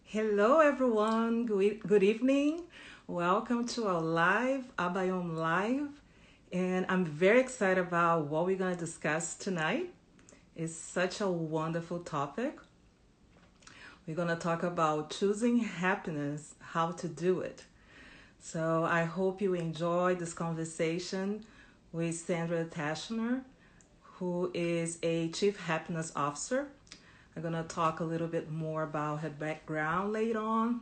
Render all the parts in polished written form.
Hello, everyone. Good evening. Welcome to our live Abayomi Live. And I'm very excited about what we're going to discuss tonight. It's such a wonderful topic. We're going to talk about choosing happiness, how to do it. So I hope you enjoy this conversation with Sandra Teschner, who is a Chief Happiness Officer. I'm going to talk a little bit more about her background later on.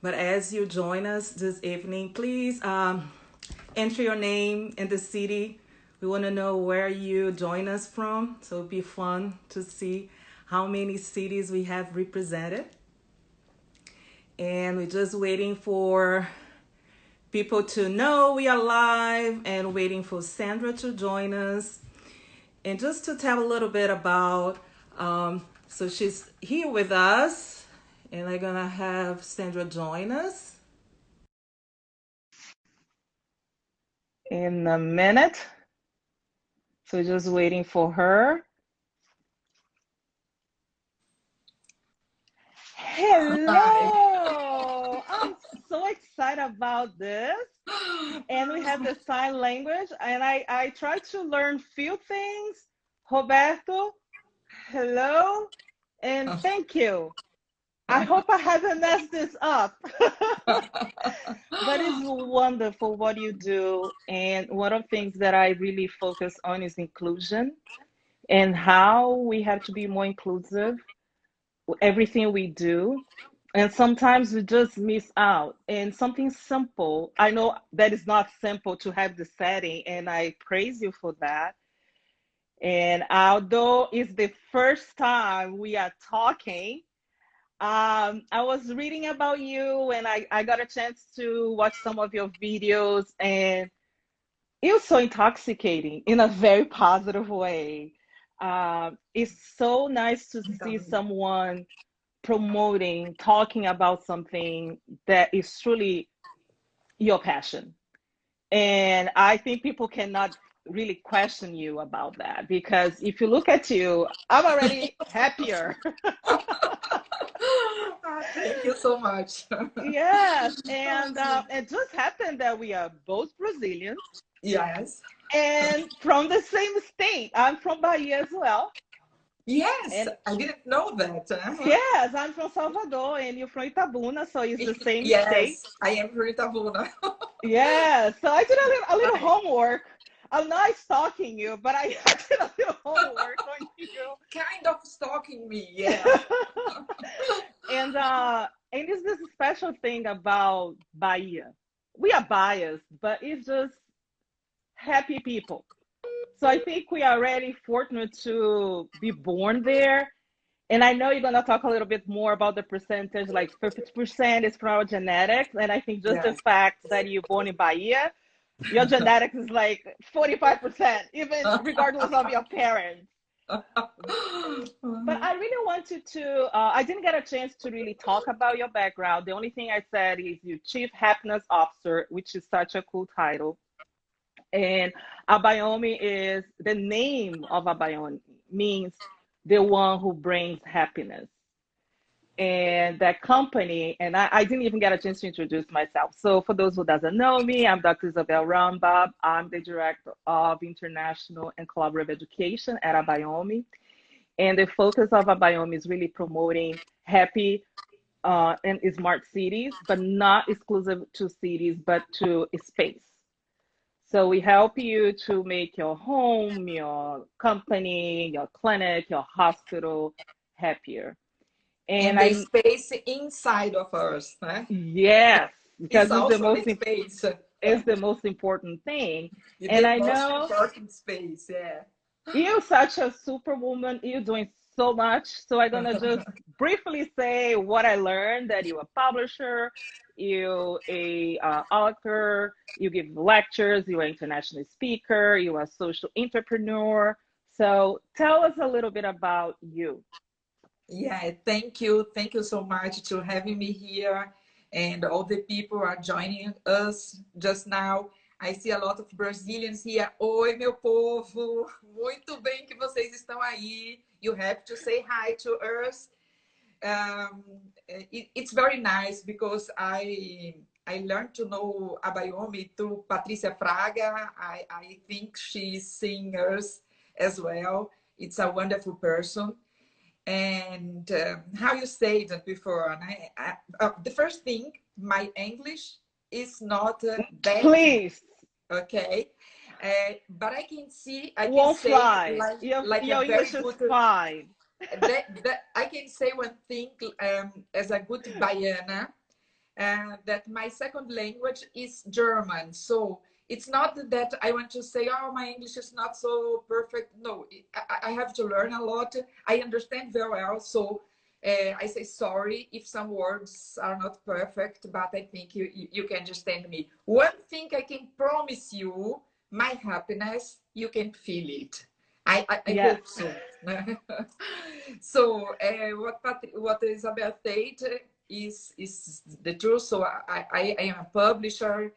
But as you join us this evening, please enter your name and the city. We want to know where you join us from. So it'll be fun to see how many cities we have represented. And we're just waiting for people to know we are live and waiting for Sandra to join us. And just to tell a little bit about, so she's here with us, and I'm gonna have Sandra join us in a minute. So just waiting for her. Hi. Hello! I'm so excited about this. And we have the sign language, and I tried to learn few things. Roberto, hello, and thank you. I hope I haven't messed this up. But it's wonderful what you do. And one of the things that I really focus on is inclusion and how we have to be more inclusive with everything we do. And sometimes we just miss out. And something simple, I know that is not simple to have the setting, and I praise you for that. And although it's the first time we are talking, I was reading about you and I got a chance to watch some of your videos, and it was so intoxicating in a very positive way. It's so nice to see someone promoting, talking about something that is truly your passion. And I think people cannot really question you about that, because if you look at you, I'm already happier. Thank you so much. Yes, and it just happened that we are both Brazilians Yes. and from the same state. I'm from Bahia as well. Yes, And I didn't know that. Uh-huh. yes, I'm from Salvador and you're from Itabuna, so it's the same state. Yes, I am from Itabuna. Yeah, so I did a little Right. homework. I'm not stalking you, but I did a little homework on you. Kind of stalking me, yeah. And it's this special thing about Bahia. We are biased, but it's just happy people. So I think we are really fortunate to be born there. And I know you're gonna talk a little bit more about the percentage, like 50% is from our genetics. And I think just the Yes. fact that you're born in Bahia, your genetics is like 45%, even regardless of your parents. But I really wanted to, I didn't get a chance to really talk about your background. The only thing I said is you Chief Happiness Officer, which is such a cool title. And Abayomi is the name of Abayomi, means the one who brings happiness. And that company, and I didn't even get a chance to introduce myself. So for those who doesn't know me, I'm Dr. Isabel Rambob. I'm the Director of International and Collaborative Education at Abayomi. And the focus of Abayomi is really promoting happy and smart cities, but not exclusive to cities, but to space. So we help you to make your home, your company, your clinic, your hospital happier. And And the I, space inside of us, né? yes, Is because also the space. it's the most important thing. And The I most know important space, yeah. you're such a superwoman. You're doing so much. So I'm gonna just briefly say what I learned: that you're a publisher, you a author, you give lectures, you're an international speaker, you're a social entrepreneur. So tell us a little bit about you. Yeah, thank you. Thank you so much to having me here. And all the people are joining us just now. I see a lot of Brazilians here. Oi, meu povo. Muito bem que vocês estão aí. You have to say hi to us. Um, it's very nice because I learned to know Abayomi through Patricia Fraga. I think she sings as well. It's a wonderful person. And how you said it before, and the first thing, my English is not that Please. okay, but I can see, I can Won't say fly. like a Your very English is good fine. that I can say one thing as a good Baiana, that my second language is German. So it's not that I want to say, oh, my English is not so perfect. No, I have to learn a lot. I understand very well. So I say sorry if some words are not perfect, but I think you can understand me. One thing I can promise you, my happiness, you can feel it. I Yes. hope so. So what Isabel said is the truth. So I am a publisher,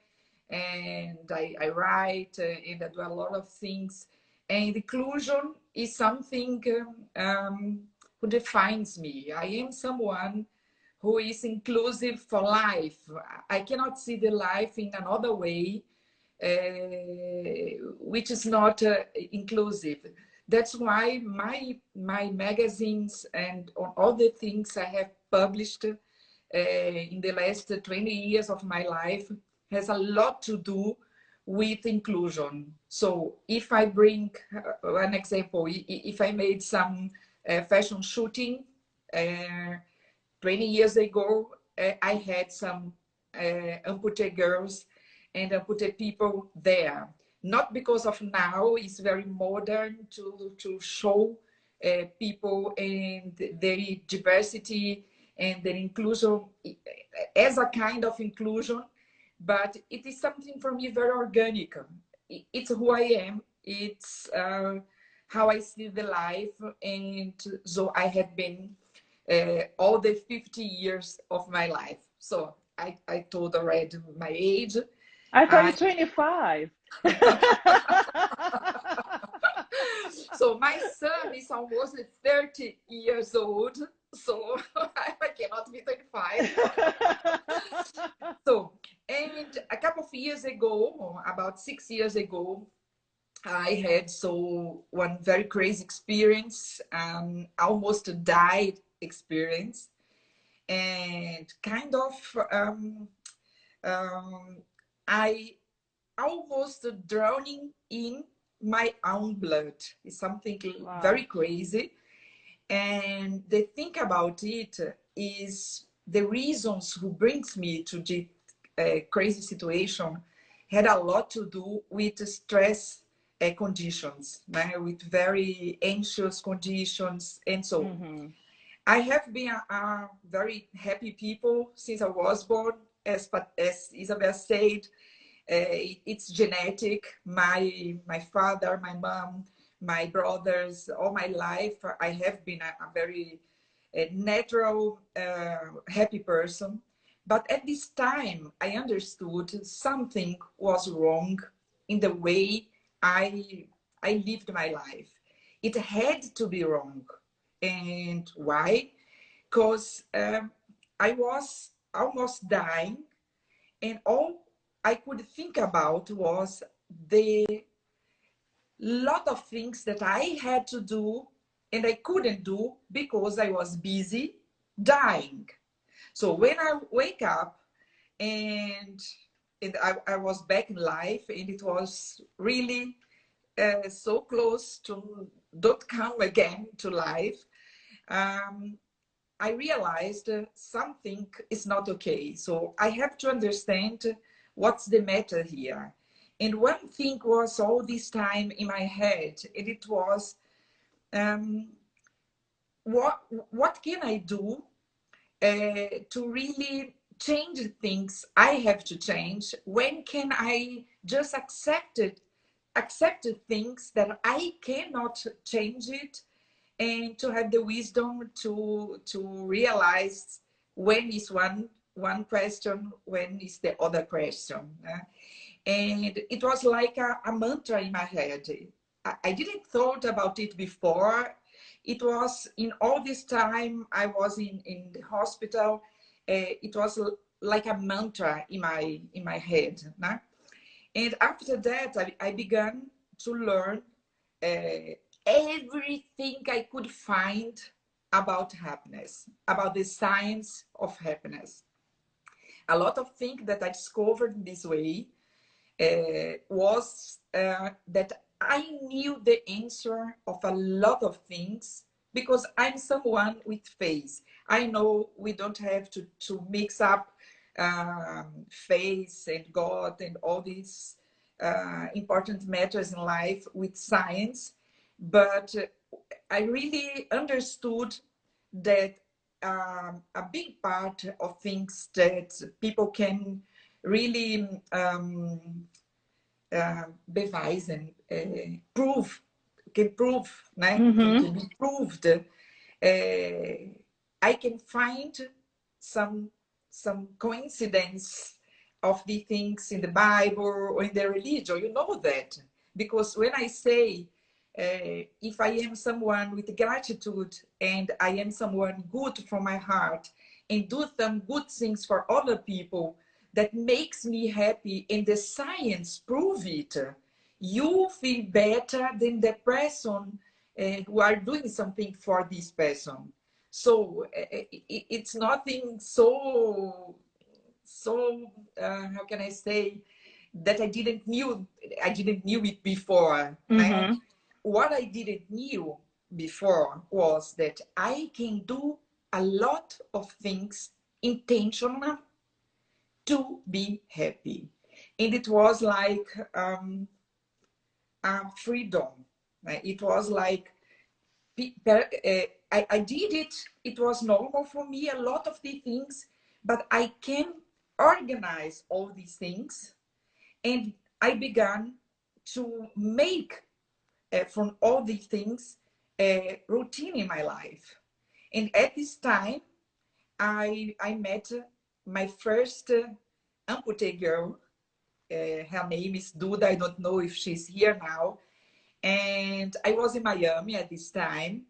and I write and I do a lot of things. And inclusion is something who defines me. I am someone who is inclusive for life. I cannot see the life in another way, which is not inclusive. That's why my magazines and on all the things I have published in the last 20 years of my life has a lot to do with inclusion. So if I bring an example, if I made some fashion shooting 20 years ago, I had some amputee girls and amputee people there. Not because of now, it's very modern to show people and their diversity and their inclusion as a kind of inclusion, but it is something for me very organic. It's who I am. It's how I see the life, and so I have been all the 50 years of my life. So I told already my age. I thought you're 25. So my son is almost 30 years old, so I cannot be 25. So, and a couple of years ago, about 6 years ago, I had one very crazy experience, almost died experience, and kind of I almost drowning in my own blood. It's something Wow. very crazy. And the thing about it is the reasons who brings me to the crazy situation had a lot to do with stress conditions, right? With very anxious conditions. And so I have been a very happy people since I was born. As Isabel said, it's genetic. My father, my mom, my brothers, all my life, I have been a very natural, happy person. But at this time, I understood something was wrong in the way I lived my life. It had to be wrong. And why? Because I was almost dying, and all I could think about was the lot of things that I had to do and I couldn't do because I was busy dying. So when I wake up and I was back in life, and it was really so close to don't come again to life, I realized something is not okay. So I have to understand what's the matter here. And one thing was all this time in my head, and it was, what can I do to really change things I have to change? When can I just accept things that I cannot change it, and to have the wisdom to realize when is one question, when is the other question. And it was like a mantra in my head. I didn't thought about it before. it was in all this time I was in the hospital. It was like a mantra in my head. Nah? And after that, I began to learn everything I could find about happiness, about the science of happiness. A lot of things that I discovered in this way was that I knew the answer of a lot of things because I'm someone with faith. I know we don't have to mix up faith and God and all these important matters in life with science, but I really understood that a big part of things that people can really beweisen, prove, can prove, né? Can be proved. I can find some coincidence of the things in the Bible or in the religion. You know that because when I say if I am someone with gratitude and I am someone good from my heart and do some good things for other people, that makes me happy and the science prove it, you feel better than the person who are doing something for this person. So it's nothing so how can I say that I didn't knew it before. What I didn't knew before was that I can do a lot of things intentional to be happy. And it was like freedom. It was like I did it. It was normal for me, a lot of the things, but I can organize all these things. And I began to make from all these things a routine in my life. And at this time, I met my first amputee girl. Her name is Duda. I don't know if she's here now. And I was in Miami at this time.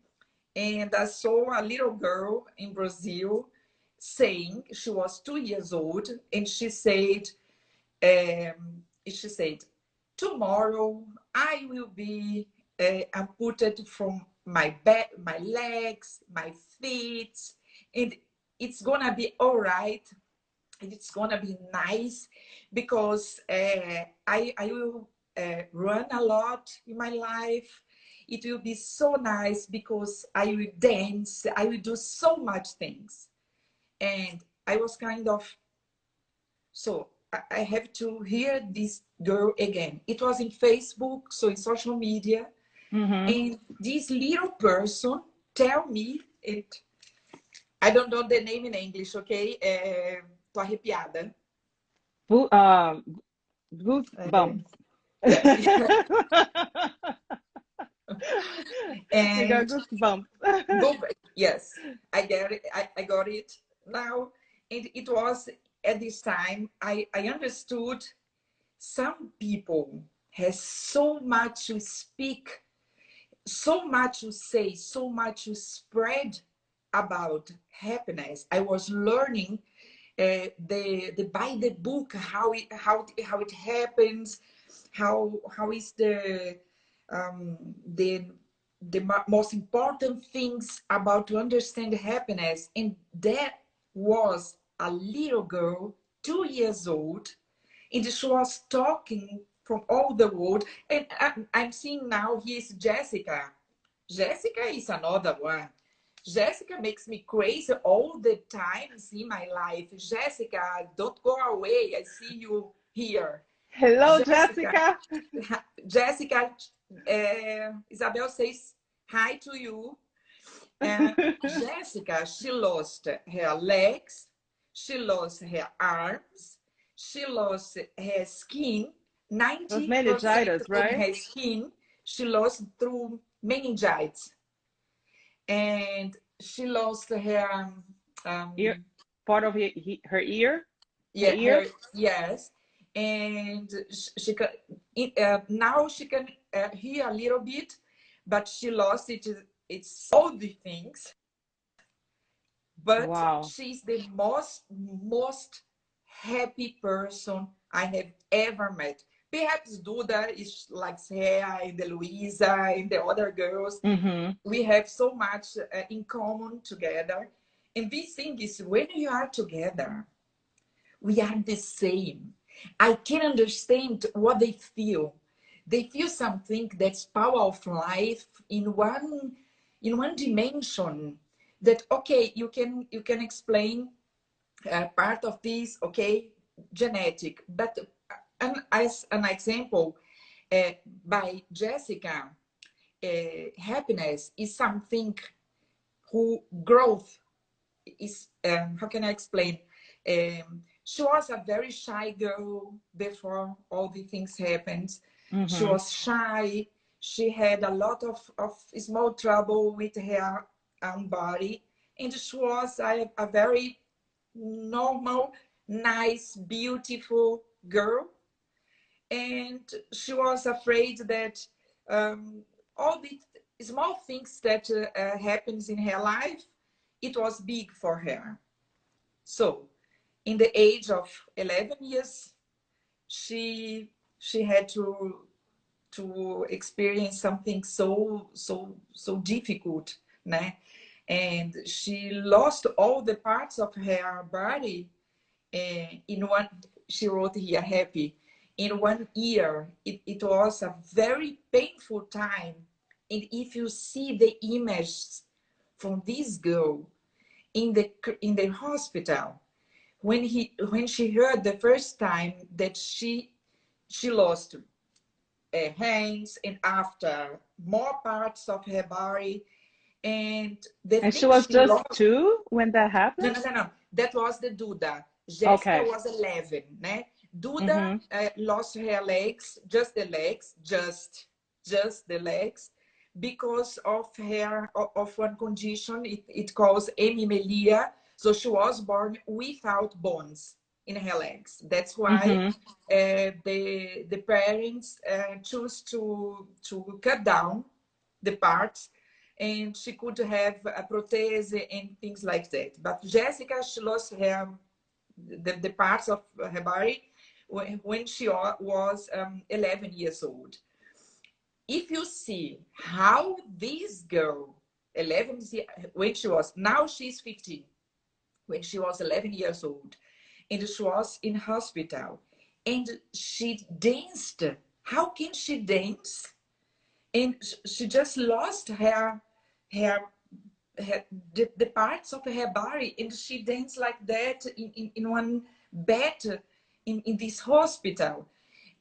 And I saw a little girl in Brazil saying, she was 2 years old, and she said, tomorrow I will be amputated from my back, my legs, my feet, and it's gonna be all right. And it's gonna be nice because I will run a lot in my life. It will be so nice because I will dance. I will do so much things. And I was kind of, so I have to hear this girl again. It was in Facebook, so in social media. And this little person tell me it. I don't know the name in English, okay? Tô arrepiada. Goosebumps. Yeah. You got And goosebumps. go back. Yes, I get it. I got it now. And it was at this time I understood some people has so much to speak, so much to say, so much to spread about happiness. I was learning by the book how it happens, how is the most important things about to understand happiness. And that was a little girl, 2 years old, and she was talking from all the world. And I'm seeing now here's Jessica. Jessica is another one. Jessica makes me crazy all the times in my life. Jessica, don't go away. I see you here. Hello, Jessica. Jessica, Isabel says hi to you. Jessica, she lost her legs. She lost her arms. She lost her skin. 90% meningitis, of right? her skin she lost through meningitis. And she lost her part of her ear. Yeah, yes. And she can now she can hear a little bit, but she lost it it's all the things, but Wow. she's the most happy person I have ever met. Perhaps Duda is like her and the Luisa and the other girls. Mm-hmm. We have so much in common together. And this thing is, when you are together, we are the same. I can understand what they feel. They feel something that's power of life in one dimension. That okay, you can explain part of this, okay, genetic. But as an example, uh, by Jessica, happiness is something who growth is, how can I explain? She was a very shy girl before all the things happened. She Mm-hmm. was shy. She had a lot of small trouble with her own body. And she was a very normal, nice, beautiful girl. And she was afraid that all the small things that happens in her life, it was big for her. So in the age of 11 years, she had to experience something so difficult, né? And she lost all the parts of her body in one. She wrote here, happy. In 1 year, it was a very painful time. And if you see the images from this girl in the hospital, when she heard the first time that she lost hands and after more parts of her body, and the And she thing was she just lost. 2 when that No, happened? no, no, no. That was the Duda. Jessica Okay. was 11, né? Duda Mm-hmm. lost her legs, just the legs, just the legs, because of her of one condition. It calls hemimelia. So she was born without bones in her legs. That's why Mm-hmm. the parents choose to cut down the parts, and she could have a prothese and things like that. But Jessica, she lost the parts of her body when she was 11 years old. If you see how this girl, 11, when she was, now she's 15, when she was 11 years old, and she was in hospital, and she danced. How can she dance? And she just lost her, her the parts of her body, and she danced like that in one bed in this hospital.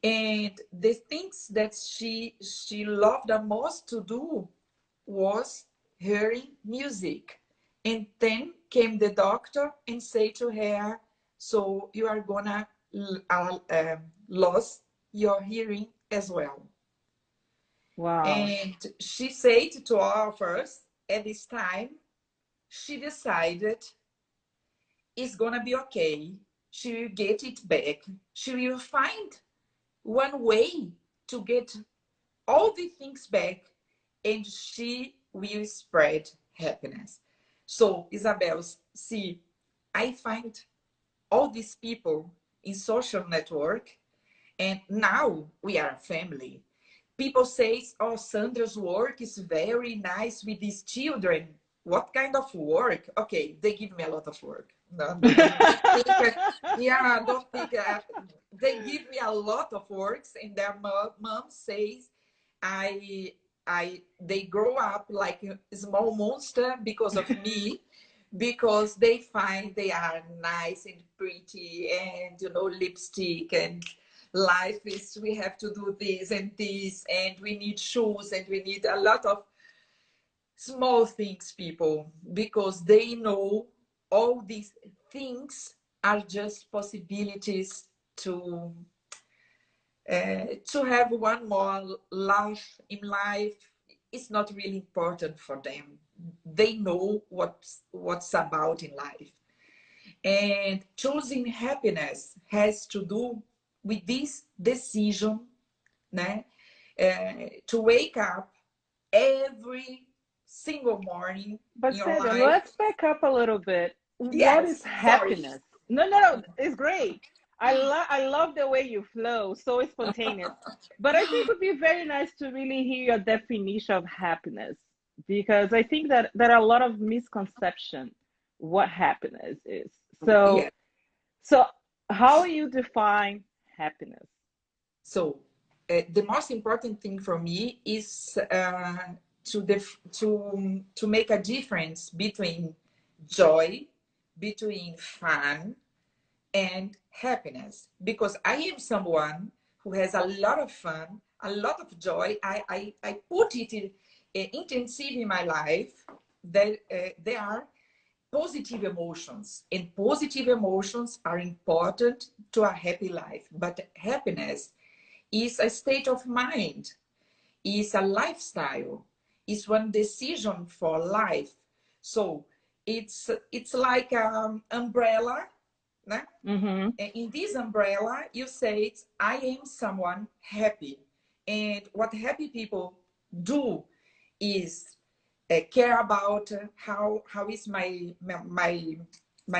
And the things that she loved the most to do was hearing music. And then came the doctor and said to her, so you are gonna lose your hearing as well. Wow. And she said to all of us, at this time, she decided it's gonna be okay. She will get it back. She will find one way to get all the things back, and she will spread happiness. So, Isabel, see, I find all these people in social network, and now we are a family. People say, oh, Sandra's work is very nice with these children. What kind of work? Okay, they give me a lot of work. No, don't think, yeah, don't think. They give me a lot of works, and their mom says, I, they grow up like a small monster because of me, because they find they are nice and pretty, and lipstick, and life is, we have to do this and this, and we need shoes, and we need a lot of small things, people, because they know all these things are just possibilities to have one more love in life. It's not really important for them. They know what's about in life. And choosing happiness has to do with this decision, né? To wake up every single morning But in your Sandra, life. let's back up a little bit. What is Yes, sorry. happiness? No, no, no, it's great. I love the way you flow, so spontaneous. But I think it would be very nice to really hear your definition of happiness because I think that there are a lot of misconception what happiness is. Yeah. So how you define happiness? So the most important thing for me is to make a difference between joy, between fun, and happiness. Because I am someone who has a lot of fun, a lot of joy. I put it in, intensive in my life. That they are positive emotions, and positive emotions are important to a happy life. But happiness is a state of mind, is a lifestyle, is one decision for life. So it's like an umbrella, né? Mm-hmm. In this umbrella, you say, I am someone happy. And what happy people do is care about how is my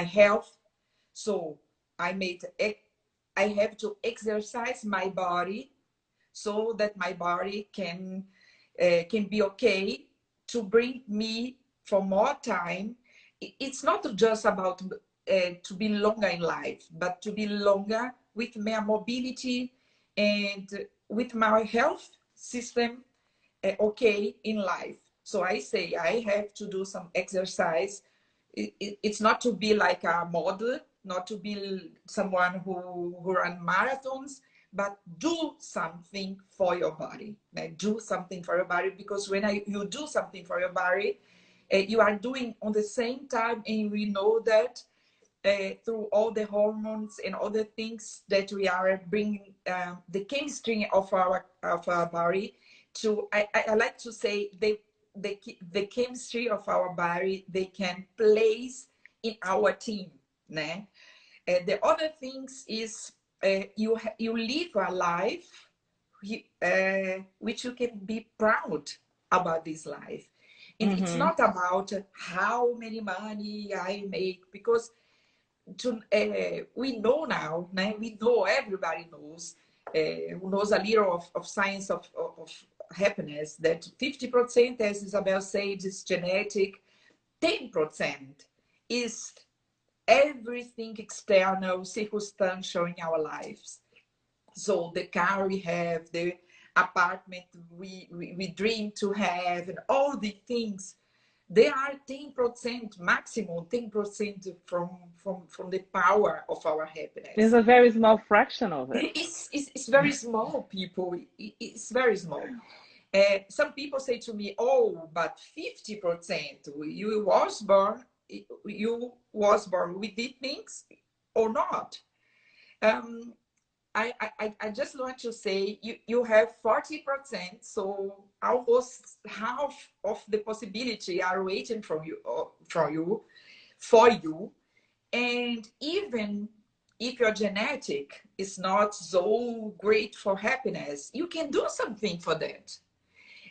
health. So I made I have to exercise my body so that my body can be okay to bring me for more time. It's not just about to be longer in life, but to be longer with my mobility and with my health system okay in life. So I say I have to do some exercise. It's not to be like a model, not to be someone who run marathons, but do something for your body. Like, do something for your body, because when you do something for your body, you are doing on the same time, and we know that through all the hormones and all the things that we are bringing, the chemistry of our body to. I like to say the chemistry of our body they can place in our team. Né? The other things is you live a life which you can be proud about this life. And it's Mm-hmm. not about how many money I make, because we know now, né? We know, everybody knows, who knows a little of science of happiness, that 50%, as Isabel said, is genetic, 10% is everything external, circumstantial in our lives. So the car we have, the apartment we dream to have, and all the things, they are 10%, maximum 10% from the power of our It's happiness. a very small fraction of it. It's very small, people. It's very small. Some people say to me, oh, but 50%, you was born with these things or not. Um, I just want to say you have 40%, so almost half of the possibility are waiting for you. And even if your genetic is not so great for happiness, you can do something for that.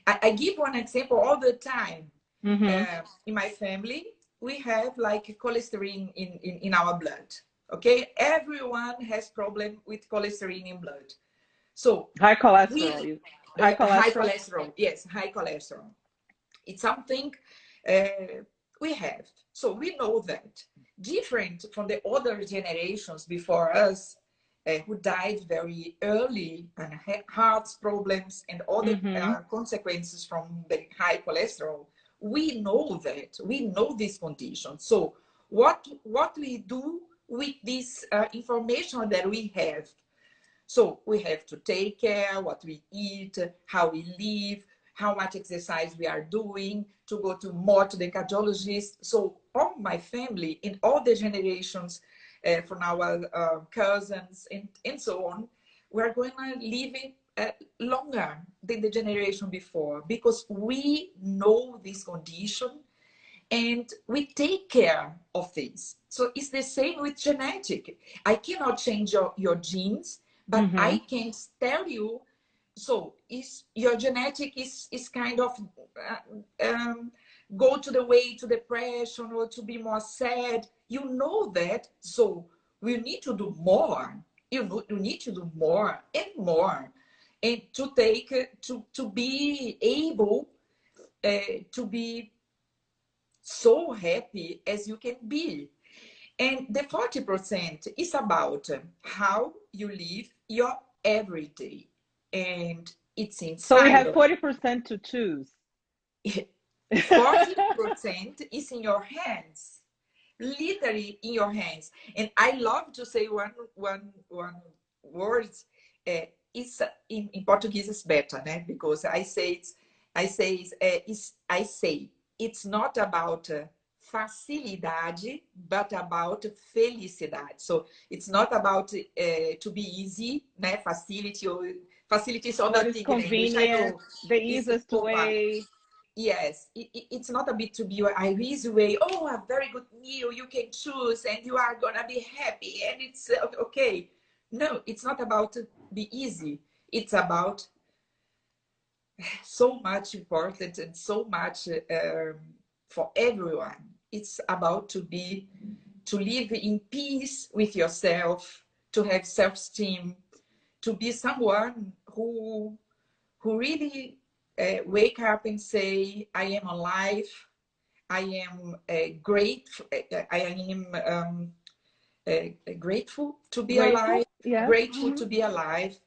I give one example all the time. Mm-hmm. In my family, we have like cholesterol in our blood. Okay, everyone has problem with cholesterol in blood. So High cholesterol. we High high cholesterol. cholesterol, yes, high cholesterol. It's something uh, we have. So we know that, different from the other generations before us, who died very early and had heart problems and other Mm-hmm. consequences from the high cholesterol. We know that. We know this condition. So what we do with this information that we have? So we have to take care what we eat, how we live, how much exercise we are doing, to go to more to the cardiologist. So all my family in all the generations from our cousins and so on, we're going to live longer than the generation before, because we know this condition and we take care of things. So it's the same with genetic. I cannot change your genes, but Mm-hmm. I can tell you. So is your genetic is kind of go to the way to depression or to be more sad. You know that. So we need to do more. You need to do more and more. And to take, to be able to be so happy as you can be. And the 40% is about how you live your everyday. And it's So we inside have of 40% to choose. 40% is in your hands, literally in your hands. And I love to say one word. It's in Portuguese is better, né? Because I say it's not about facilidade, but about felicidade. So it's not about to be easy, né? Facility is other What is thing in English. I convenient, know the it's easiest way. yes, it's not a bit to be a easy way. Oh, a very good meal you can choose and you are gonna be happy and it's okay. No, it's not about to be easy. It's about so much important and so much for everyone. It's about to live in peace with yourself, to have self-esteem, to be someone who really wake up and say, I am alive, I am grateful, I am grateful to be alive, Yes. grateful to be alive.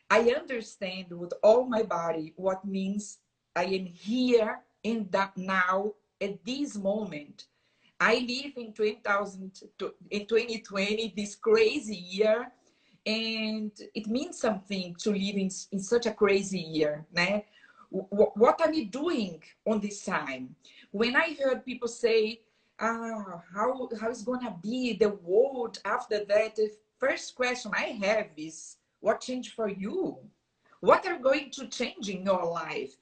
I understand with all my body what means I am here in that now at this moment. I live in 2020, this crazy year, and it means something to live in such a crazy year. Né? What am I doing on this time? When I heard people say, how is gonna be the world after that? The first question I have is, what changed for you? What are going to change in your life?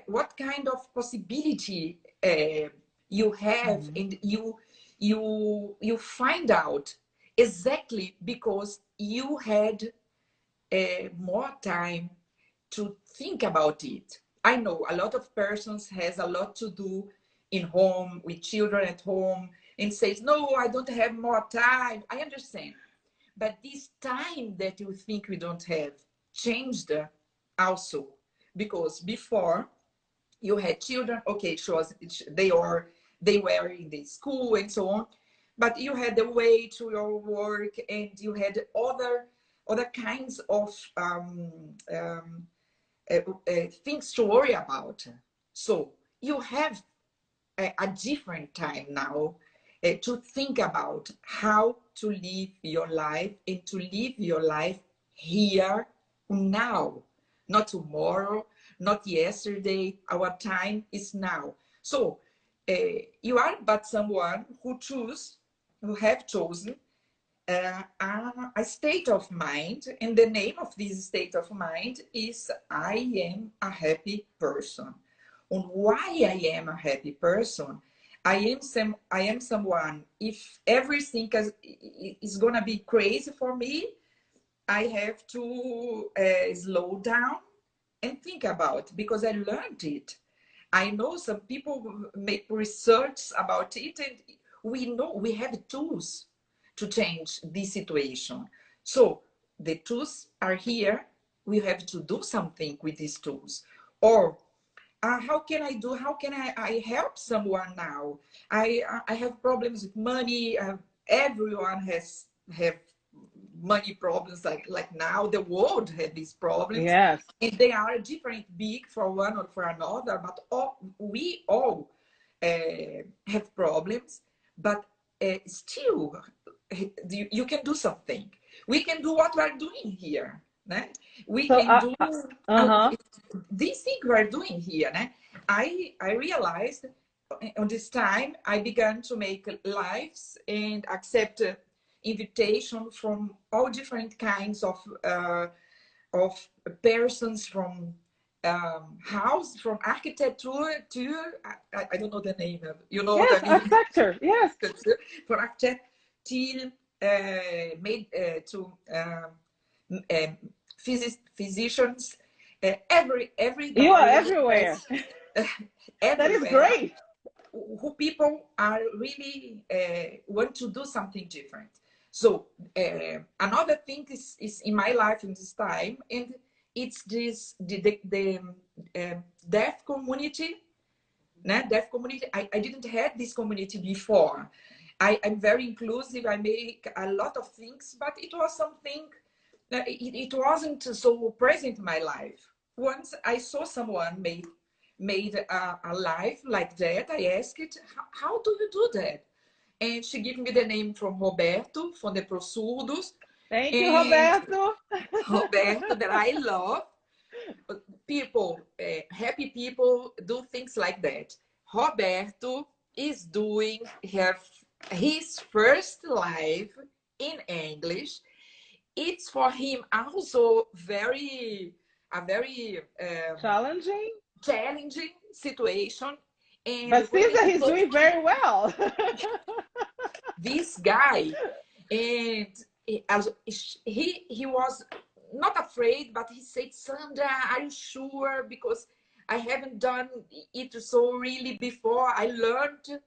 What kind of possibility you have, and you find out exactly because you had more time to think about it. I know a lot of persons has a lot to do in home with children at home and says, no, I don't have more time. I understand. But this time that you think we don't have changed also, because before you had children, okay, sure, they were in the school and so on, but you had the way to your work and you had other kinds of things to worry about. So you have a different time now to think about how to live your life and to live your life here now, not tomorrow, not yesterday. Our time is now. So you are but someone who have chosen a state of mind, and the name of this state of mind is I am a happy person. On why I am a happy person, I am someone, if everything is gonna be crazy for me, I have to slow down and think about, because I learned it. I know some people make research about it, and we know we have tools to change this situation. So the tools are here. We have to do something with these tools. Or how can I help someone now? I have problems with money. Everyone have money problems like now. The world had these problems. Yes. And they are different big for one or for another, but we all have problems, but still you can do something. We can do what we're doing here. Né? We So, can do uh-huh. this thing we're doing here. Né? I realized on this time I began to make lives and accept invitation from all different kinds of persons, from house, from architecture to I don't know the name of, you know Yes, what I mean? architecture. Yes. From architect till made to physicians. Every You are department everywhere. That is everywhere, great. who people are really want to do something different. So another thing is in my life in this time, and it's this the deaf community. Deaf community. I didn't have this community before. I'm very inclusive. I make a lot of things, but it was something it wasn't so present in my life. Once I saw someone made a life like that, I asked, how do you do that? And she gave me the name from Roberto, from the Prosurdos, Thank you, and Roberto. Roberto, that I love. People, happy people do things like that. Roberto is doing his first live in English. It's for him also a very Challenging, challenging situation. And but when seems that he he's told doing me, very well. this guy, and he was not afraid, but he said, Sandra, are you sure? Because I haven't done it so really before. I learned,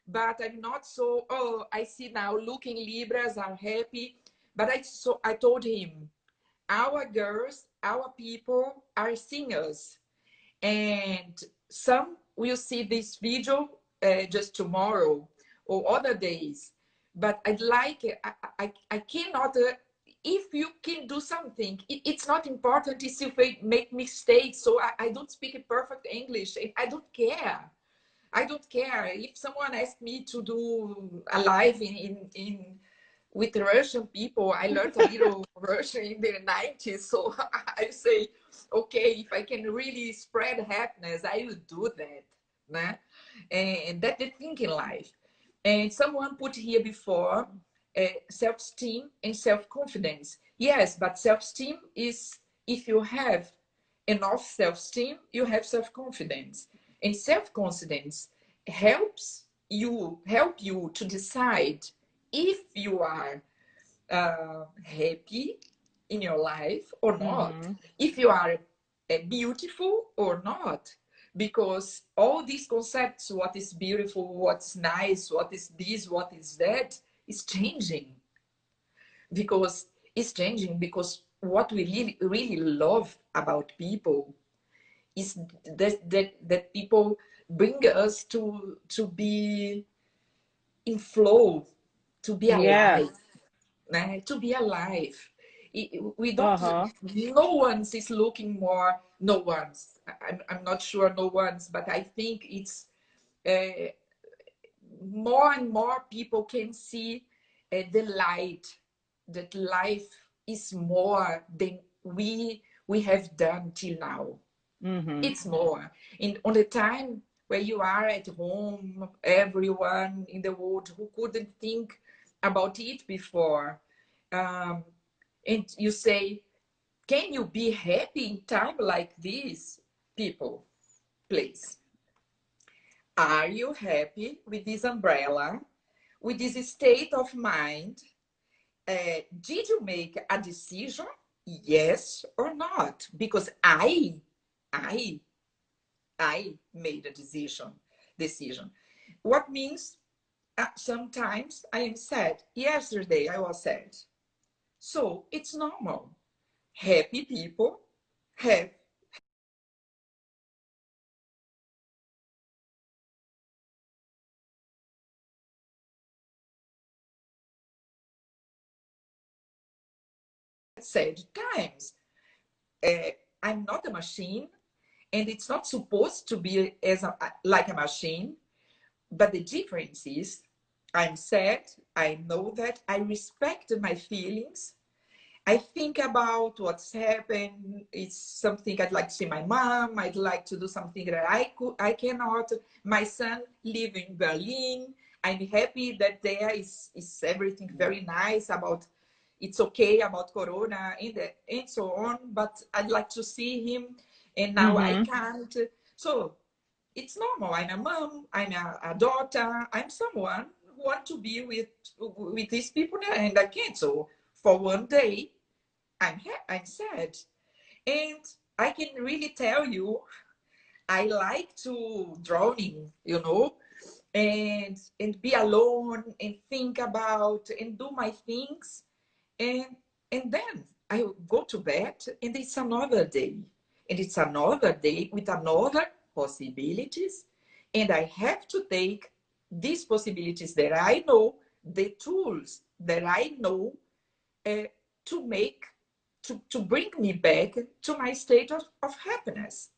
but I'm not so, oh, I see now looking Libras are happy. But I told him, our girls, our people are singers. And some will see this video just tomorrow or other days. But I'd like, I cannot, if you can do something, it's not important if you make mistakes. So I don't speak perfect English. I don't care. I don't care. If someone asks me to do a live in with Russian people, I learned a little Russian in the 90s. So I say, okay, if I can really spread happiness, I will do that. Né? And that's the thing in life. And someone put here before self-esteem and self-confidence. Yes, but self-esteem is if you have enough self-esteem, you have self-confidence. And self-confidence help you to decide if you are happy in your life or not, Mm-hmm. if you are beautiful or not, because all these concepts, what is beautiful, what's nice, what is this, what is that, is changing. Because it's changing because what we really love about people is that people bring us to be in flow, to be Yes. alive, né? To be alive. We don't, Uh-huh. no one is looking more, no one's, I'm not sure no one's, but I think it's more and more people can see the light, that life is more than we have done till now. Mm-hmm. It's more. And on the time where you are at home, everyone in the world who couldn't think about it before, um, and you say, can you be happy in time like this? People, please. Are you happy with this umbrella, with this state of mind? Did you make a decision? Yes or not? Because I made a decision. What means sometimes I am sad. Yesterday I was sad. So it's normal. Happy people have sad times. Uh, I'm not a machine, and it's not supposed to be like a machine. But the difference is, I'm sad. I know that. I respect my feelings. I think about what's happened. It's something I'd like to see my mom. I'd like to do something that I cannot. My son live in Berlin. I'm happy that there is everything very nice about. It's okay about Corona and so on. But I'd like to see him, and now I Mm-hmm. can't. So it's normal. I'm a mom. I'm a daughter. I'm someone who want to be with these people, and I can't. So for one day, I'm sad, and I can really tell you, I like to drowning, you know, and be alone and think about and do my things, and then I go to bed, and it's another day, and it's another day with another possibilities, and I have to take these possibilities that I know, the tools that I know, uh, to make to bring me back to my state of happiness.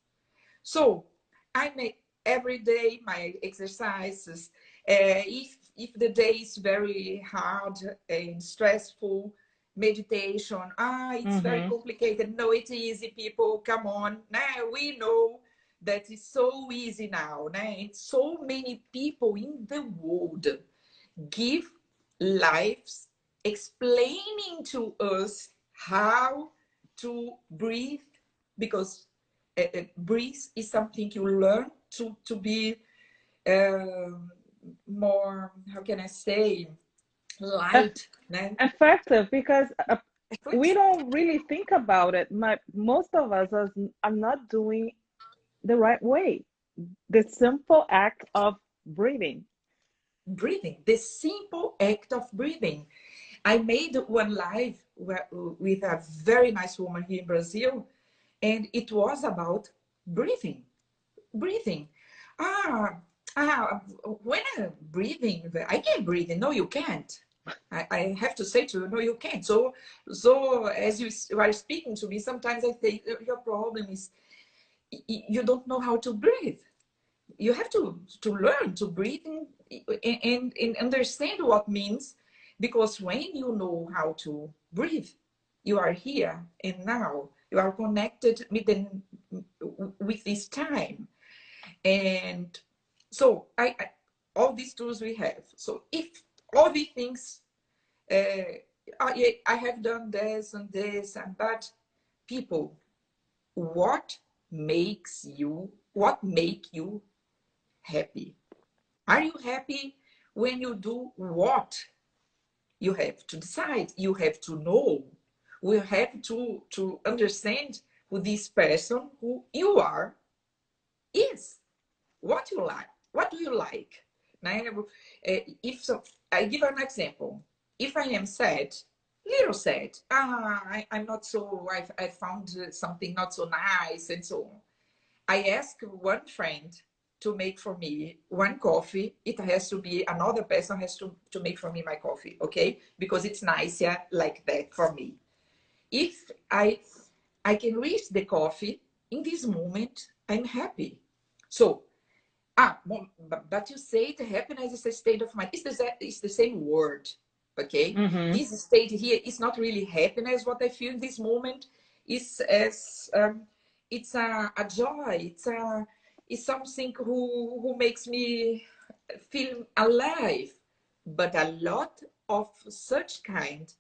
So I make every day my exercises. If the day is very hard and stressful, meditation. It's very complicated. No, it's easy, people. Come on. Now we know that it's so easy now. And so many people in the world give lives explaining to us how to breathe, because breathe is something you learn to be more, how can I say, light. Effective, because we don't really think about it. Most of us are not doing the right way. The simple act of breathing. Breathing, the simple act of breathing. I made one live with a very nice woman here in Brazil, and it was about breathing. Breathing. Ah, when I'm breathing, I can't breathe. No, you can't. I have to say to you, no, you can't. So as you are speaking to me, sometimes I think your problem is you don't know how to breathe. You have to learn to breathe and understand what means, because when you know how to breathe, you are here and now. You are connected with this time. And so I all these tools we have. So if all these things, I have done this and this, and but people, what make you happy? Are you happy when you do what you have to decide? You have to know. We have to understand who this person, who you are, is. What you like. What do you like? Now, if so, I give an example. If I am sad, little sad, I'm not so, I found something not so nice and so on. I ask one friend to make for me one coffee. It has to be another person has to make for me my coffee, okay? Because it's nicer like that for me. If I can reach the coffee in this moment, I'm happy. So, but you say the happiness is a state of mind. It's the same word, okay? This state here is not really happiness. What I feel in this moment is as it's a joy. It's something who makes me feel alive. But a lot of such kind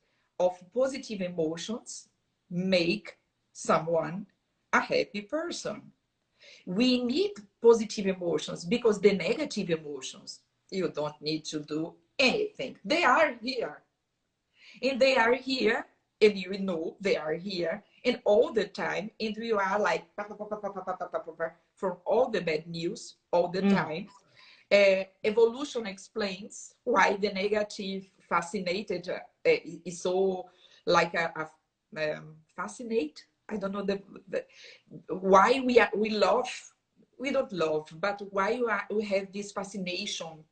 of positive emotions make someone a happy person. We need positive emotions, because the negative emotions, you don't need to do anything. They are here. And they are here, and you know they are here, and all the time, and we are like from all the bad news all the time. Evolution explains why the negative fascinated is so like a fascinate. I don't know why we love. We don't love, but why we have this fascination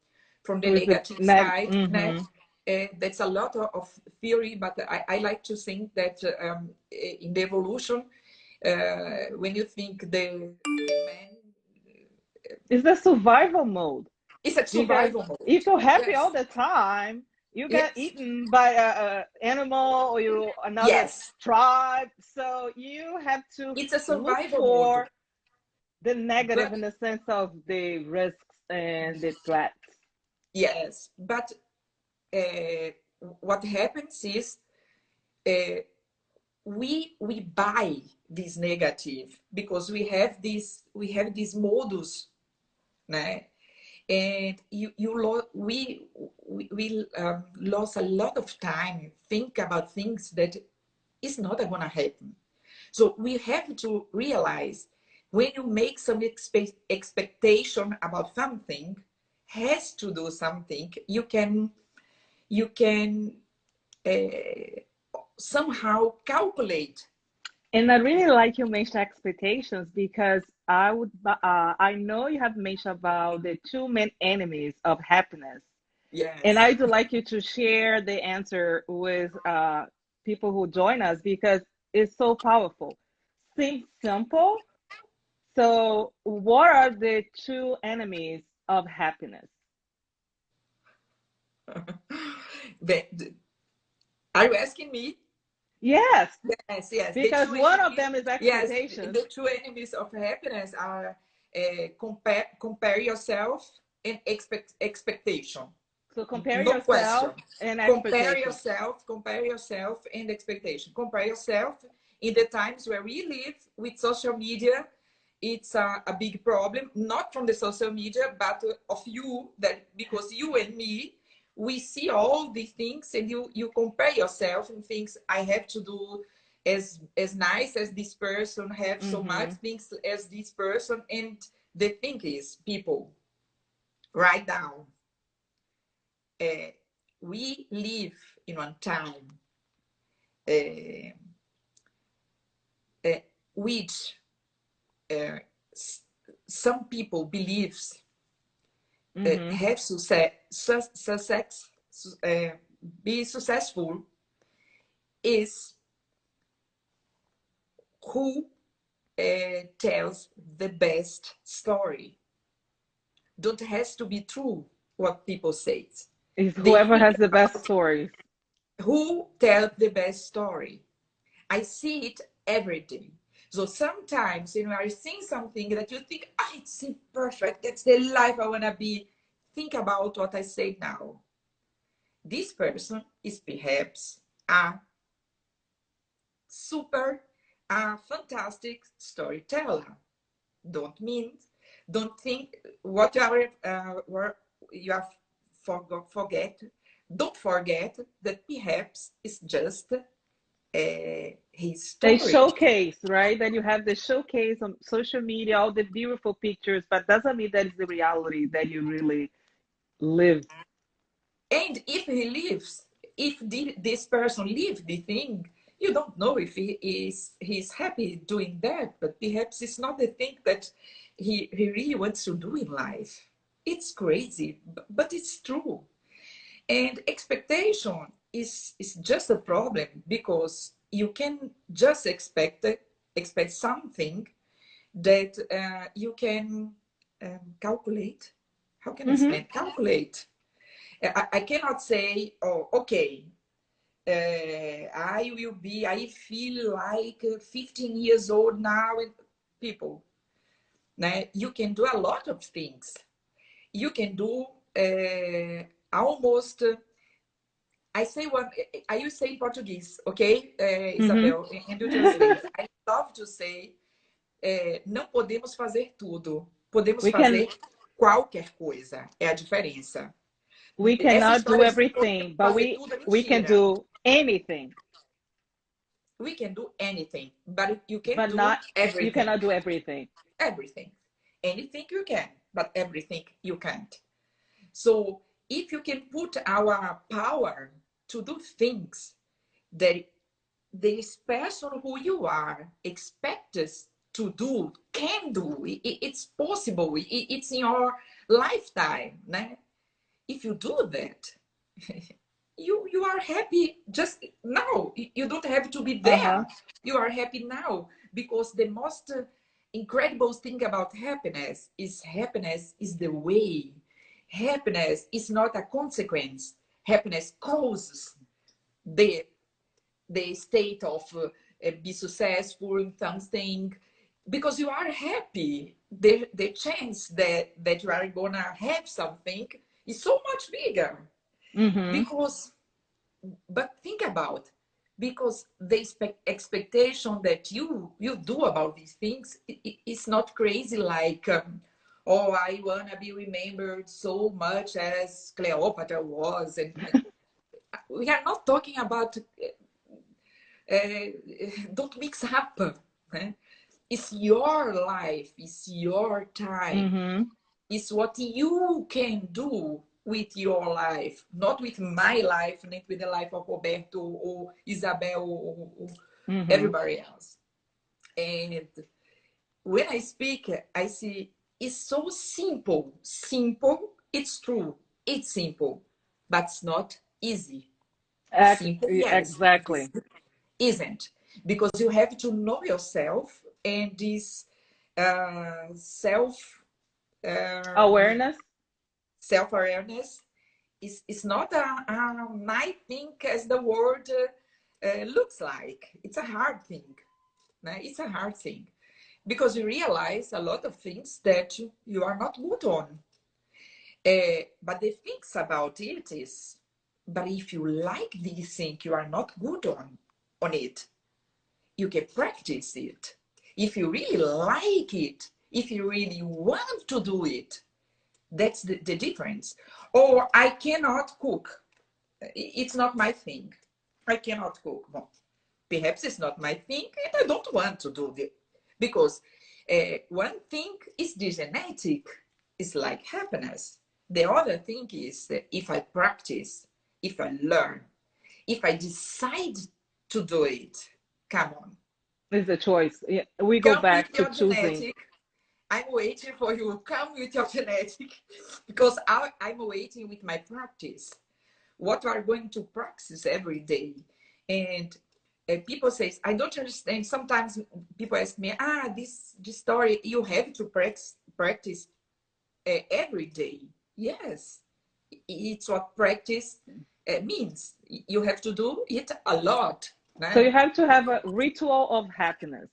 from the negative side. That's a lot of theory, but I like to think that in the evolution, when you think the man, it's the survival mode. it's a survival mode. If you're happy all the time, you get eaten by a animal or another tribe. So you have to it's a survival look for mode. The negative in the sense of the risks and the threats. Yes, but what happens is we buy this negative because we have this modus, né? And we lost a lot of time think about things that is not going to happen. So we have to realize when you make some expectation about something, has to do something, you can somehow calculate. And I really like you mentioned expectations because I know you have mentioned about the two main enemies of happiness. And Yes. I'd like you to share the answer with people who join us because it's so powerful. Seems simple. So, what are the two enemies of happiness? Are you asking me? Yes, Yes. The because two one of enemies, them is yes, expectations. the two enemies of happiness are compare yourself and expectation. So, compare No question. yourself and expectations. Compare yourself and expectation. Compare yourself in the times where we live with social media. It's a big problem, not from the social media, but of you, that because you and me, we see all these things and you compare yourself and things I have to do as nice as this person, have so much Mm-hmm. things as this person. And the thing is, people, write down. We live in one time uh, which uh, some people believes Mm-hmm. have success, be successful is who tells the best story. Don't has to be true what people say. Is They whoever think has the best about stories. who tells the best story. I see it every day. So sometimes, you are seeing something that you think, ah, it's perfect. That's the life I want to be. Think about what I say now. This person is perhaps a super, a fantastic storyteller. Don't mean, don't think what you are forget. Don't forget that perhaps it's just his They story. showcase, right? That you have the showcase on social media, all the beautiful pictures, but doesn't mean that is the reality that you really live. And if he lives, if this person lives the thing, you don't know if he's happy doing that, but perhaps it's not the thing that he really wants to do in life. It's crazy, but it's true. And expectation is just a problem because you can just expect something that you can calculate. How can I Mm-hmm. explain? Calculate. I cannot say, oh, okay, I feel like 15 years old now. And people, you can do a lot of things. You can do almost, I say one, I use say in Portuguese, okay, Mm-hmm. Isabel, and you translate. I love to say, não podemos fazer tudo, podemos we can fazer qualquer coisa, é a diferença. we Essa cannot do história de podemos everything, but fazer we tudo é we can mentira. do anything, We can do anything, but you can but do not you everything. cannot do everything. Everything. Anything you can, but everything you can't. So if you can put our power to do things that this person who you are expected to do, can do, it's possible, it's in your lifetime. Né? If you do that, you are happy just now. You don't have to be Uh-huh. there. You are happy now because the most incredible thing about happiness is the way. Happiness is not a consequence. Happiness causes the the state of be successful in something because you are happy. The chance that you are gonna have something is so much bigger Mm-hmm. because, but think about, because the expectation that you do about these things is not crazy like oh, I wanna be remembered so much as Cleopatra was. And we are not talking about don't mix up, né? It's your life, it's your time. Mm-hmm. It's what you can do with your life, not with my life, not with the life of Roberto or Isabel or Mm-hmm. everybody else. And when I speak, I see it's so simple. Simple, it's true. It's simple, but it's not easy. Simple, yes, but it Exactly. isn't. Because you have to know yourself and this self Awareness. self-awareness is not a nice thing as the word looks like. It's a hard thing. Né? It's a hard thing because you realize a lot of things that you are not good on. But the things about it is, but if you like this thing, you are not good on it. You can practice it. If you really like it, if you really want to do it, that's the difference. Or I cannot cook. It's not my thing. I cannot cook. Well, perhaps it's not my thing and I don't want to do it. Because one thing is the genetic, it's like happiness. The other thing is that if I practice, if I learn, if I decide to do it, come on. Is the choice. We go Come with back to your choosing. genetic. I'm waiting for you. Come with your genetic because I'm waiting with my practice. What we are going to practice every day. And people say, I don't understand. Sometimes people ask me, this story, you have to practice every day. Yes, it's what practice means. You have to do it a lot. So Né? you have to have a ritual of happiness.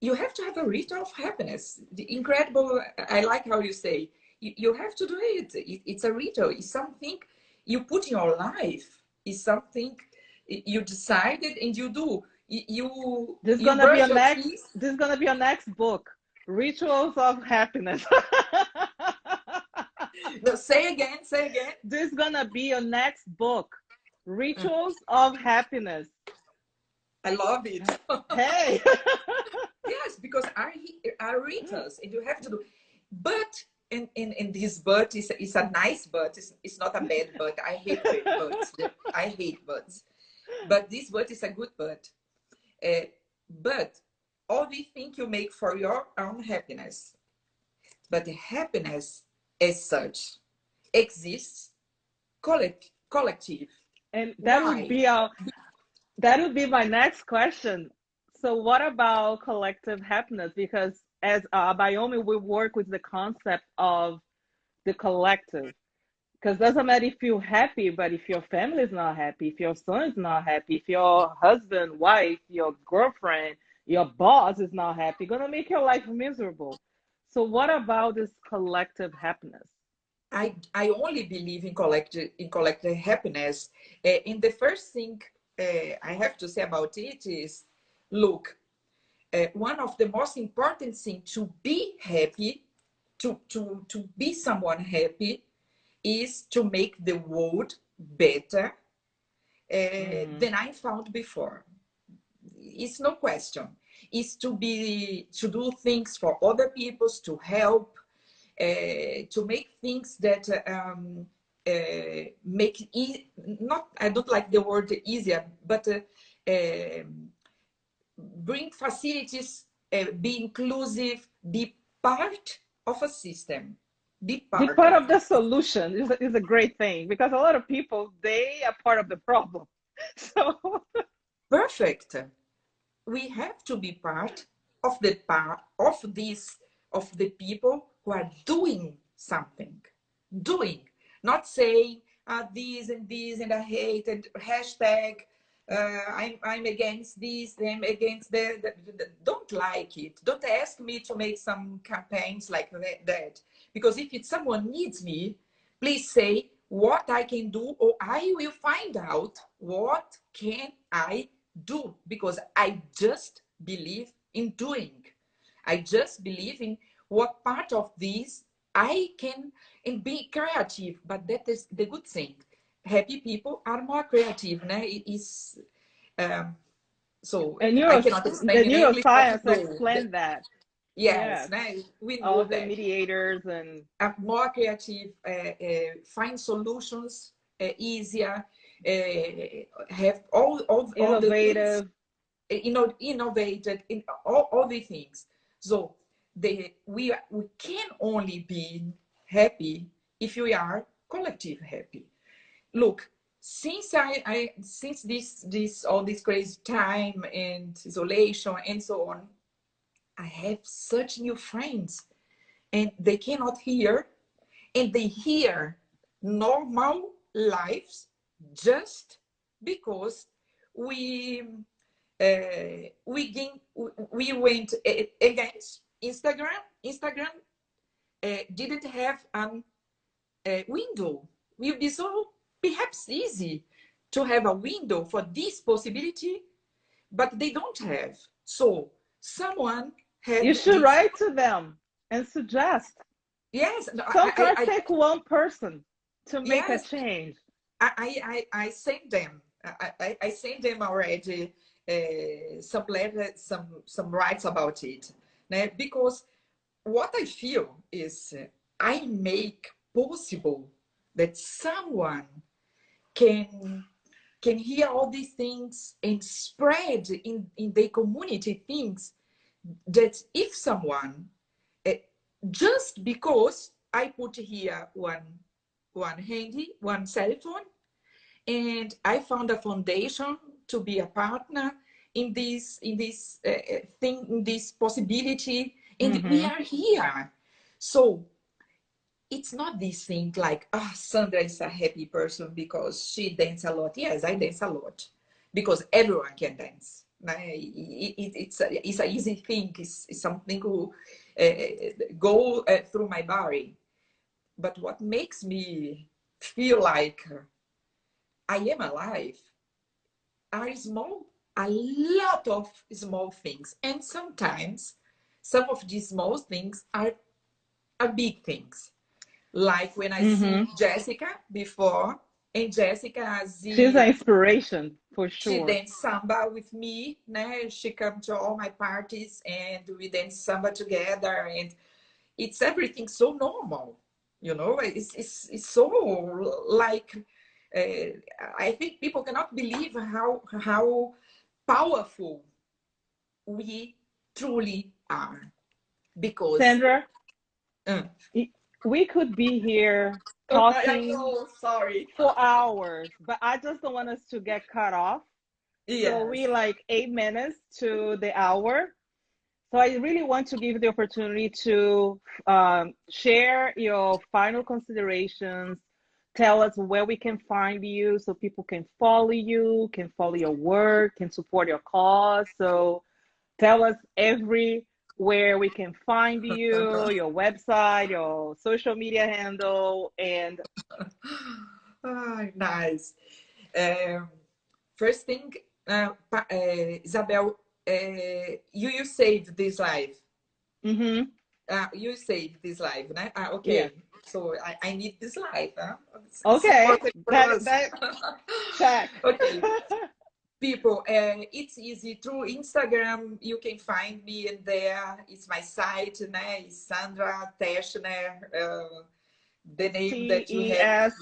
You have to have a ritual of happiness. The incredible, I like how you say, you have to do it. It's a ritual. It's something you put in your life. It's something you decided and you do. This is You gonna be brush your your next. teeth. This is gonna be your next book, Rituals of Happiness. No, say again, say again. This is gonna be your next book, Rituals of Happiness. I love it. Hey. Yes, because are rituals and you have to do. But in this but is a nice but. It's not a bad but. I hate buts. I hate buts. But this but is a good but. But all the things you make for your own happiness. But the happiness as such exists collective. And Why? that would be my next question. So what about collective happiness? Because as Abayomi, we work with the concept of the collective. Because doesn't matter if you're happy, but if your family is not happy, if your son is not happy, if your husband, wife, your girlfriend, your boss is not happy, gonna make your life miserable. So what about this collective happiness? I only believe in collective happiness. In the first thing I have to say about it is, look, one of the most important things to be happy, to be someone happy, is to make the world better Mm-hmm. than I found before. It's no question. It's to do things for other people, to help, to make things that make not, I don't like the word easier, but bring facilities, be inclusive, be part of a system, be Be part part of of the solution is a great thing because a lot of people, they are part of the problem. So perfect. We have to be part of the part of this, of the people who are doing something, doing, not saying this and I hate and hashtag I'm against this, I'm against that. Don't like it. Don't ask me to make some campaigns like that. Because if it's someone needs me, please say what I can do, or I will find out what can I do, because I just believe in doing. I just believe in what part of this I can, and be creative. But that is the good thing. Happy people are more creative, né? Is um, So And I cannot the explain in English, but neuroscience no, explain that. yes, Yes, we all know the that. mediators and More creative, find solutions easier, have all the things, innovative. innovated in all the things. So we can only be happy if we are collective happy. Look, since since this all this crazy time and isolation and so on, I have such new friends, and they cannot hear, and they hear normal lives just because we we went against Instagram. Instagram didn't have a window. Will be so perhaps easy to have a window for this possibility, but they don't have. So someone You had should this. write to them and suggest. Yes, no, Sometimes take one person to make a yes, change. I sent them. I sent them already some letters, some writes about it. Né? Because what I feel is I make possible that someone can can hear all these things and spread in the community things that if someone uh, just because I put here one handy, one cell phone, and I found a foundation to be a partner in this thing, in this possibility, and we Mm-hmm. are here. So it's not this thing like, ah, Sandra is a happy person because she dances a lot. Yes, I dance a lot because everyone can dance. It's an easy thing. It's something who go through my body. But what makes me feel like I am alive are small, a lot of small things. And sometimes some of these small things are big things. Like when I see Mm-hmm. Jessica before, and Jessica, She's an inspiration for she sure. danced samba with me, né? She come to all my parties and we dance samba together, and it's everything so normal, you know. It's so like I think people cannot believe how powerful we truly are because Sandra, uh, we could be here I talking know, sorry. for hours, but I just don't want us to get cut off. So we Yes. like 8 minutes to the hour. So I really want to give you the opportunity to share your final considerations. Tell us where we can find you so people can follow your work, can support your cause. So tell us everywhere we can find you, your website, your social media handle, and Ah, nice. Um, First thing, Isabel, you saved this live. mm-hmm, You saved this live, né? yes. Okay. So I need this live, huh? It's Okay, important for that us. that check. Okay. People, it's easy through Instagram. You can find me in there. It's my site, né? It's Sandra Teschner, the name that you have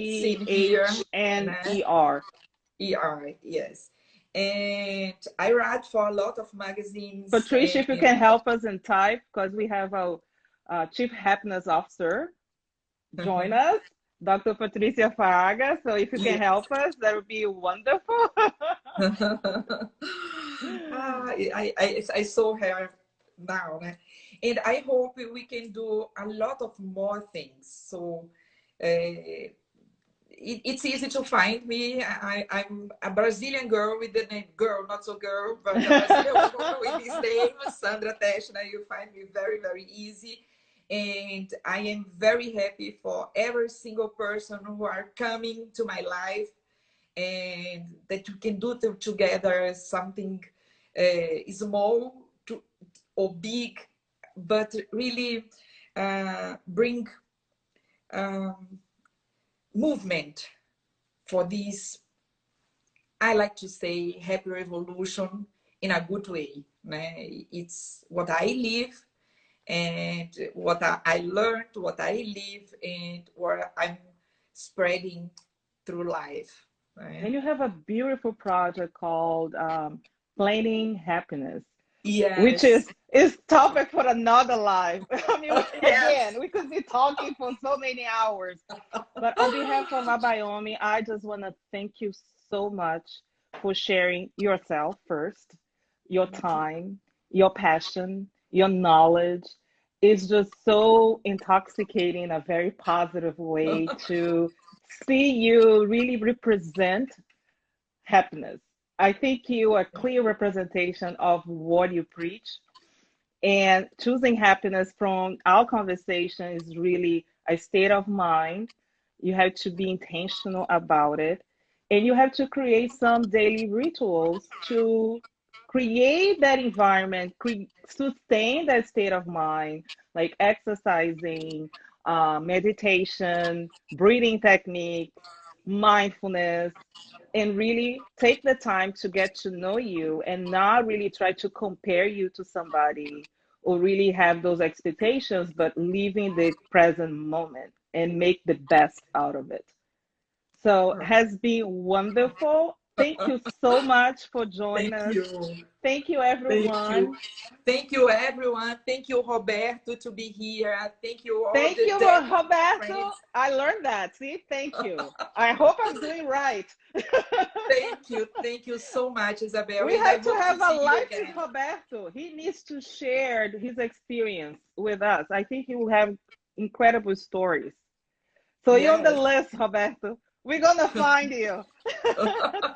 seen here, né? Teschner. Yes. And I write for a lot of magazines Patricia, if you and can help us and type, because we have a Chief Happiness Officer join us, Dr. Patricia Faraga. So if you can yes. help us, that would be wonderful. I saw her now, né? And I hope we can do a lot of more things. So it's easy to find me. I'm a Brazilian girl with the name girl, not so girl, but a Brazilian woman with this name, Sandra Teschner. You find me very, very easy. And I am very happy for every single person who are coming to my life and that we can do together something small or big, but really bring um, movement for this I like to say happy revolution in a good way. Né? It's what I live and what I learned, what I live, and what I'm spreading through life. And Né? you have a beautiful project called Planning Happiness, which Yes. is topic for another life. I mean, Yes. again, we could be talking for so many hours. But on behalf of Abayomi, I just want to thank you so much for sharing yourself first, your Thank you. time, your passion, your knowledge. It's just so intoxicating in a very positive way to see you really represent happiness. I think you are a clear representation of what you preach. And choosing happiness from our conversation is really a state of mind. You have to be intentional about it. And you have to create some daily rituals to create that environment, sustain that state of mind, like exercising, meditation, breathing techniques, mindfulness, and really take the time to get to know you and not really try to compare you to somebody or really have those expectations, but living the present moment and make the best out of it. So has been wonderful. Thank you so much for joining Thank us. you. Thank you, Thank you. everyone. Thank you, everyone. Thank you, Roberto, to be here. Thank you, all Thank the you, Daniel Roberto. friends. I learned that. See, thank you. I hope I'm doing right. Thank you. Thank you so much, Isabel. We And I have to hope to have a see you live with again. Roberto. He needs to share his experience with us. I think he will have incredible stories. So you're on the Yes. list, Roberto. We're gonna find you.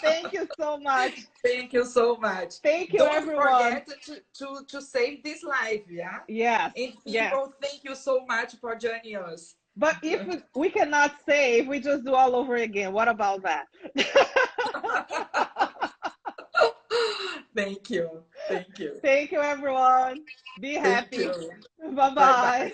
Thank you so much. Thank you so much. Thank you, Don't everyone. forget to save this live, yeah? Yes, And yes. people, thank you so much for joining us. But if we cannot save, we just do all over again. What about that? Thank you. Thank you. Thank you, everyone. Be Thank happy. you. Bye Bye bye. bye.